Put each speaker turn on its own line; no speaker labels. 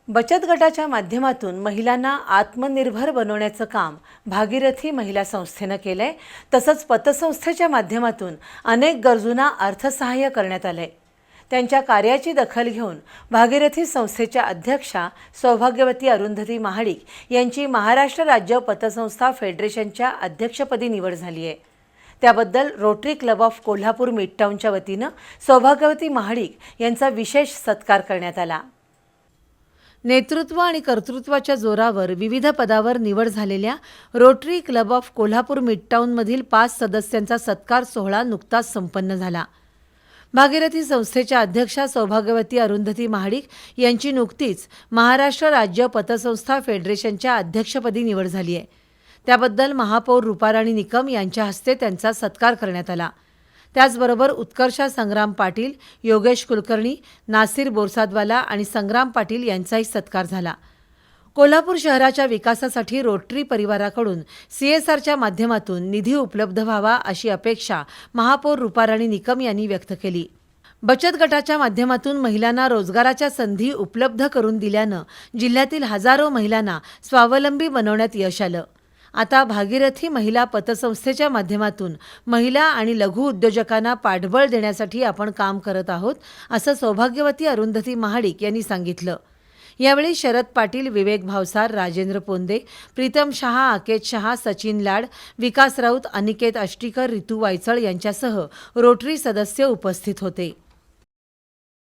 बचत गटाच्या माध्यमातून महिलांना आत्मनिर्भर बनवण्याचं काम भागीरथी महिला संस्थेनं केलंय। तसंच पतसंस्थेच्या माध्यमातून अनेक गरजूंना अर्थसहाय्य करण्यात आलंय। त्यांच्या कार्याची दखल घेऊन भागीरथी संस्थेच्या अध्यक्षा सौभाग्यवती अरुंधती महाडिक यांची महाराष्ट्र राज्य पतसंस्था फेडरेशनच्या अध्यक्षपदी निवड झाली आहे। त्याबद्दल रोटरी क्लब ऑफ कोल्हापूर मिडटाऊनच्या वतीनं सौभाग्यवती महाडिक यांचा विशेष सत्कार करण्यात आला। नेतृत्व आणि कर्तृत्वाच्या जोरावर विविध पदावर निवड झालेल्या रोटरी क्लब ऑफ कोल्हापूर मिडटाऊनमधील 5 सदस्यांचा सत्कार सोहळा नुकताच संपन्न झाला। भागीरथी संस्थेच्या अध्यक्षा सौभाग्यवती अरुंधती महाडिक यांची नुकतीच महाराष्ट्र राज्य पतसंस्था फेडरेशनच्या अध्यक्षपदी निवड झाली आहे। त्याबद्दल महापौर रूपाराणी निकम यांच्या हस्ते त्यांचा सत्कार करण्यात आला। त्याचबरोबर उत्कर्षा संग्राम पाटील, योगेश कुलकर्णी, नासिर बोरसादवाला आणि संग्राम पाटील यांचाही सत्कार झाला। कोल्हापूर शहराच्या विकासासाठी रोटरी परिवाराकडून CSRच्या माध्यमातून निधी उपलब्ध व्हावा अशी अपेक्षा महापौर रूपाराणी निकम यांनी व्यक्त केली। बचत गटाच्या माध्यमातून महिलांना रोजगाराच्या संधी उपलब्ध करून दिल्यानं जिल्ह्यातील हजारो महिलांना स्वावलंबी बनवण्यात यश आलं। आता भागीरथी महिला पतसंस्थेच्या माध्यमातून महिला आणि लघु उद्योजकांना पाठबळ देण्यासाठी आपण काम करत आहोत, असं सौभाग्यवती अरुंधती महाडिक यांनी सांगितलं। यावेळी शरद पाटील, विवेक भावसार, राजेंद्र पोंदे, प्रीतम शहा, आकेत शहा, सचिन लाड, विकास राऊत, अनिकेत अष्टीकर, रितू वायचळ यांच्यासह रोटरी सदस्य उपस्थित होते।